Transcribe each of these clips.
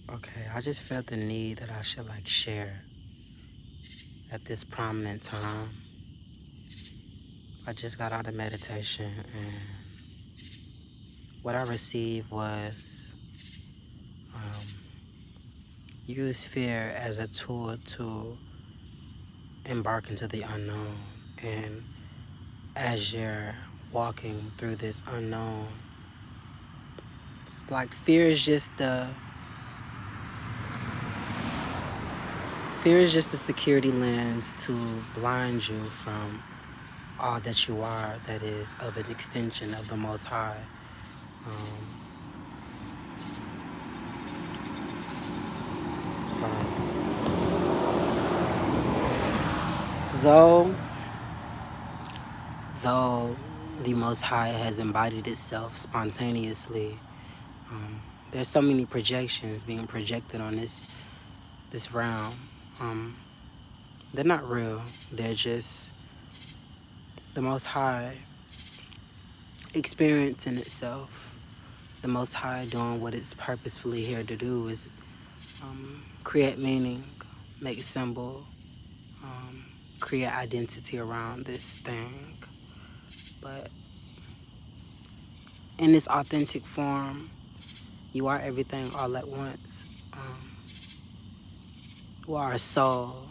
Okay, I just felt the need that I should share at this prominent time. I just got out of meditation and what I received was um, use fear as a tool to embark into the unknown. And as you're walking through this unknown, it's like fear is just a security lens to blind you from all that you are, that is of an extension of the Most High. Um, though though the Most High has embodied itself spontaneously, there's so many projections being projected on this realm. They're not real. They're just the Most High experiencing itself. The Most High doing what it's purposefully here to do is create meaning, make symbol, create identity around this thing. But in this authentic form, you are everything all at once. You are a soul.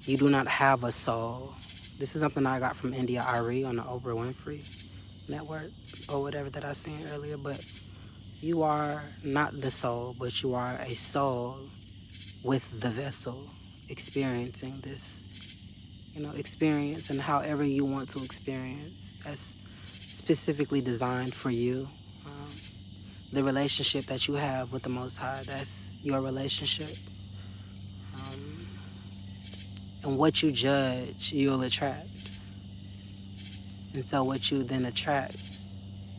You do not have a soul. This is something I got from India Ari on the Oprah Winfrey Network or whatever that I seen earlier. But you are not the soul, but you are a soul with the vessel experiencing this, experience and however you want to experience. That's specifically designed for you. The relationship that you have with the Most High, that's your relationship. And what you judge, you'll attract. And so what you then attract,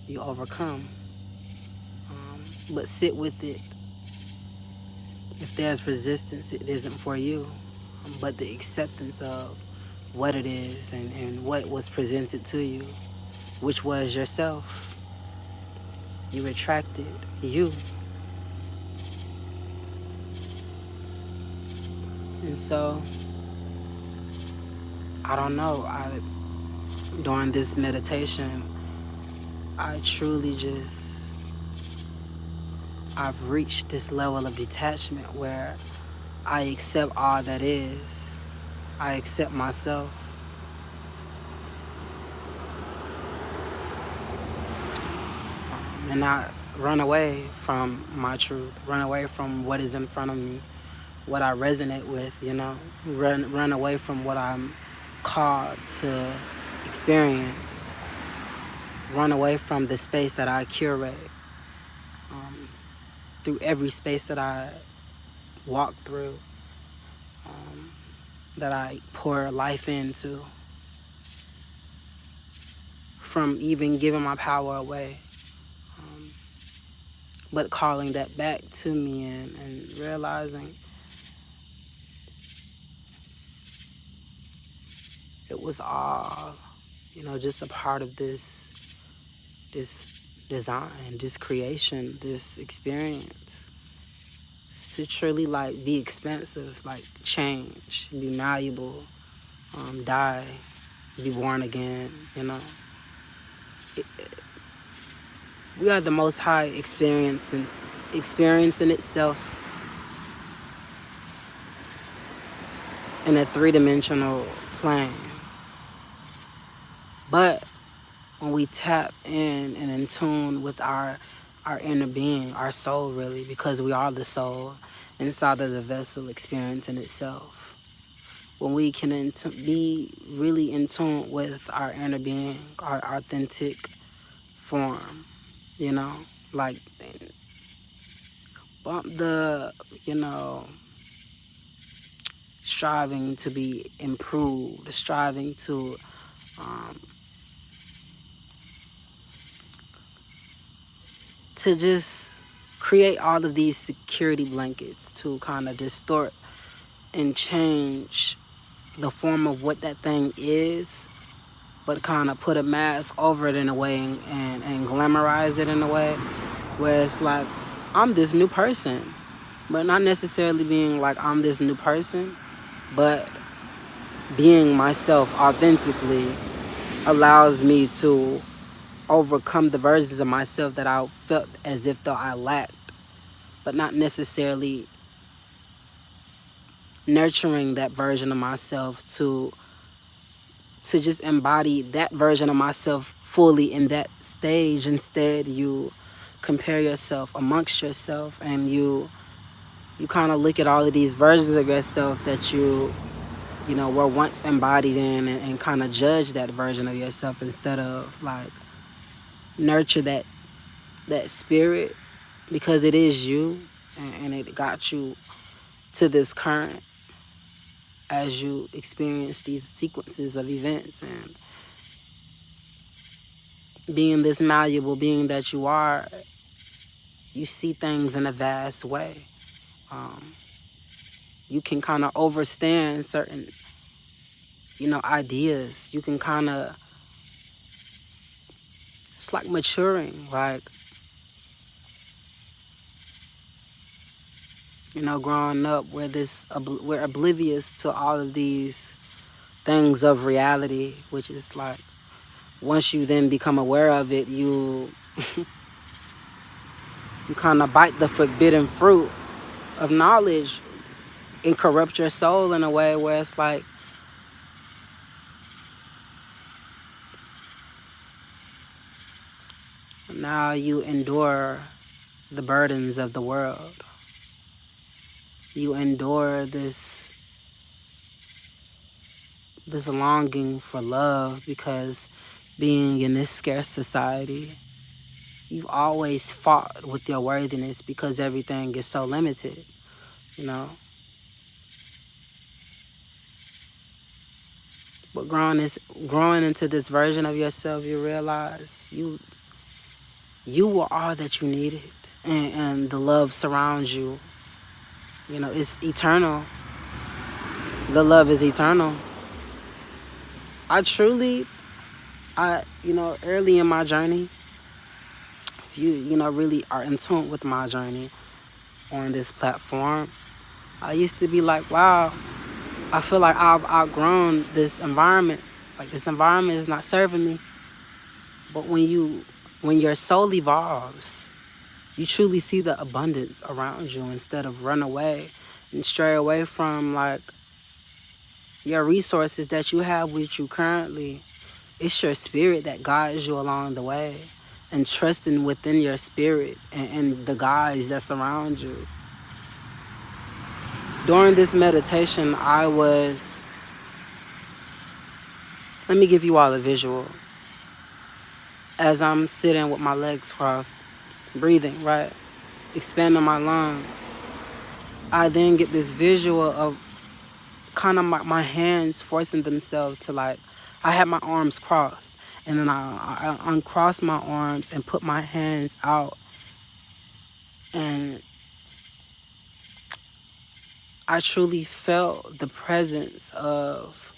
you overcome. But sit with it. If there's resistance, it isn't for you. But the acceptance of what it is and what was presented to you, which was yourself, you attracted you. And so, I don't know, during this meditation, I truly I've reached this level of detachment where I accept all that is. I accept myself. And not run away from my truth, run away from what is in front of me, what I resonate with, run away from what I'm called to experience, run away from the space that I curate, through every space that I walk through, that I pour life into, from even giving my power away, but calling that back to me and realizing it was all, just a part of this design, this creation, this experience. To truly be expensive, change, be malleable, die, be born again, We are the Most High experiencing itself in a three-dimensional plane. But when we tap in and in tune with our inner being, our soul really, because we are the soul inside of the vessel experiencing itself. When we can be really in tune with our inner being, our authentic form, bump the, striving to be improved, striving to just create all of these security blankets to kind of distort and change the form of what that thing is, but kind of put a mask over it in a way and glamorize it in a way where it's like I'm this new person. But not necessarily being like I'm this new person, but being myself authentically allows me to overcome the versions of myself that I felt as if though I lacked, but not necessarily nurturing that version of myself to just embody that version of myself fully in that stage. Instead, you compare yourself amongst yourself, and you kind of look at all of these versions of yourself that you know were once embodied in, and kind of judge that version of yourself instead of like nurture that spirit, because it is you, and it got you to this current as you experience these sequences of events. And being this malleable being that you are, you see things in a vast way. You can kind of overstand certain, ideas. You can kind of, it's like maturing, like, growing up, we're oblivious to all of these things of reality, which is like, once you then become aware of it, you you kind of bite the forbidden fruit of knowledge and corrupt your soul in a way where it's like, now you endure the burdens of the world. You endure this longing for love, because being in this scarce society, you've always fought with your worthiness because everything is so limited, you know. But growing into this version of yourself, you realize you were all that you needed, and the love surrounds you. It's eternal. The love is eternal. Early in my journey, if you really are in tune with my journey on this platform, I used to be like, wow, I feel like I've outgrown this environment. Like, this environment is not serving me. But when your soul evolves, you truly see the abundance around you, instead of run away and stray away from like your resources that you have with you currently. It's your spirit that guides you along the way, and trusting within your spirit and the guides that surround you. During this meditation, let me give you all a visual. As I'm sitting with my legs crossed, breathing, right? Expanding my lungs, I then get this visual of kind of my hands forcing themselves to, like, I had my arms crossed, and then I uncrossed my arms and put my hands out, and I truly felt the presence of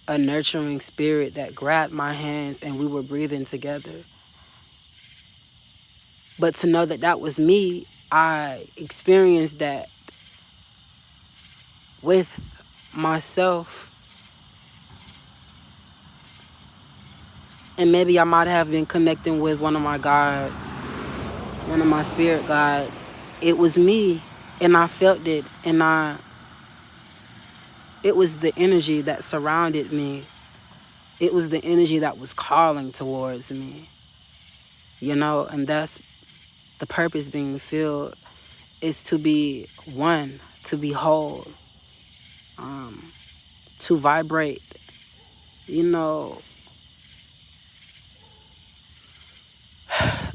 a nurturing spirit that grabbed my hands, and we were breathing together. But to know that that was me, I experienced that with myself. And maybe I might have been connecting with one of my guides, one of my spirit guides. It was me, and I felt it, and it was the energy that surrounded me. It was the energy that was calling towards me, and that's the purpose being filled, is to be one, to be whole, to vibrate,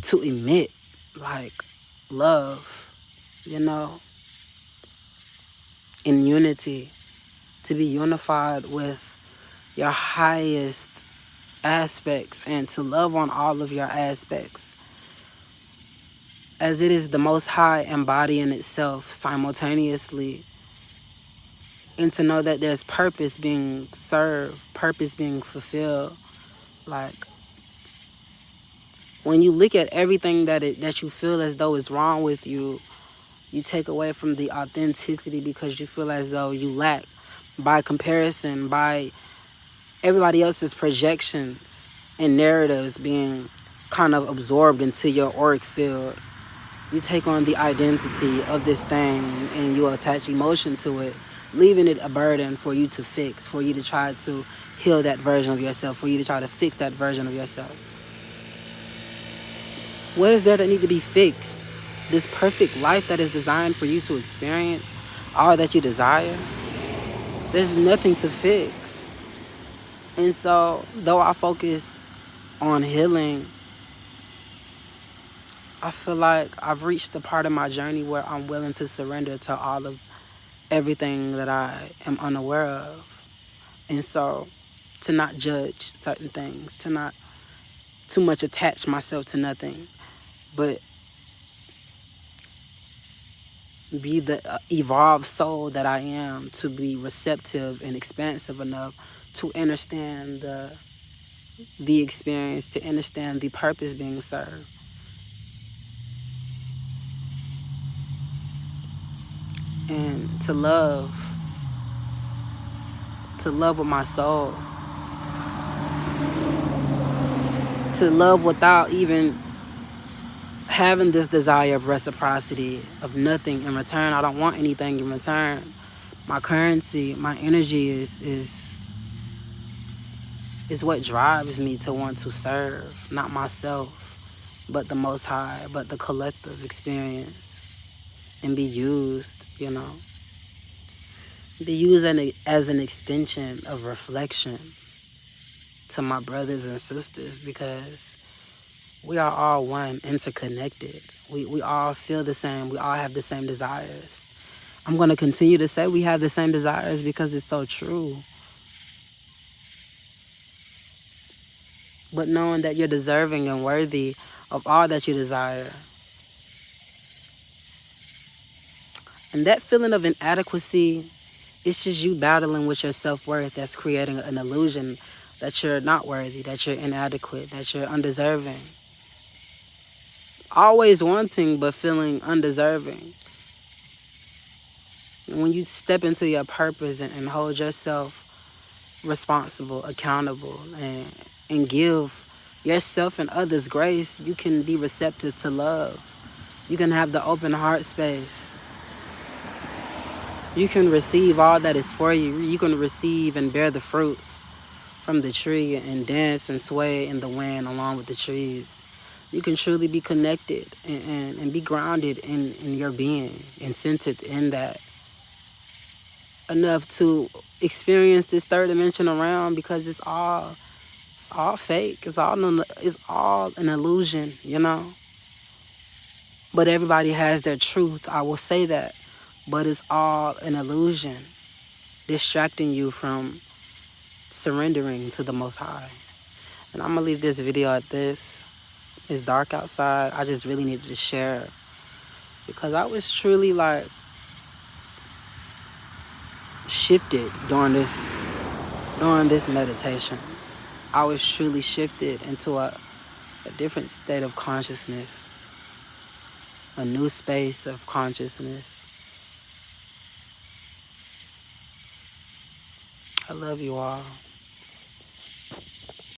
to emit like love, in unity, to be unified with your highest aspects, and to love on all of your aspects, as it is the Most High embodying itself simultaneously, and to know that there's purpose being served, purpose being fulfilled. Like, When you look at everything that you feel as though is wrong with you, you take away from the authenticity because you feel as though you lack by comparison, by everybody else's projections and narratives being kind of absorbed into your auric field. You take on the identity of this thing and you attach emotion to it, leaving it a burden for you to fix, for you to try to heal that version of yourself, for you to try to fix that version of yourself. What is there that need to be fixed? This perfect life that is designed for you to experience all that you desire, there's nothing to fix. And so, though I focus on healing, I feel like I've reached the part of my journey where I'm willing to surrender to all of everything that I am unaware of. And so, to not judge certain things, to not too much attach myself to nothing, but be the evolved soul that I am, to be receptive and expansive enough to understand the experience, to understand the purpose being served. And to love with my soul, to love without even having this desire of reciprocity, of nothing in return. I don't want anything in return. My currency, my energy is what drives me to want to serve, not myself, but the Most High, but the collective experience, and be used, be used as an extension of reflection to my brothers and sisters, because we are all one, interconnected. We all feel the same. We all have the same desires. I'm going to continue to say we have the same desires because it's so true. But knowing that you're deserving and worthy of all that you desire. And that feeling of inadequacy, it's just you battling with your self-worth that's creating an illusion that you're not worthy, that you're inadequate, that you're undeserving. Always wanting but feeling undeserving. And when you step into your purpose and hold yourself responsible, accountable, and give yourself and others grace, you can be receptive to love. You can have the open heart space. You can receive all that is for you. You can receive and bear the fruits from the tree and dance and sway in the wind along with the trees. You can truly be connected and be grounded in your being and centered in that, enough to experience this third dimensional realm, because it's all fake. It's all an illusion, But everybody has their truth. I will say that. But it's all an illusion, distracting you from surrendering to the Most High. And I'm going to leave this video at this. It's dark outside. I just really needed to share, because I was truly shifted during this meditation. I was truly shifted into a different state of consciousness, a new space of consciousness. I love you all.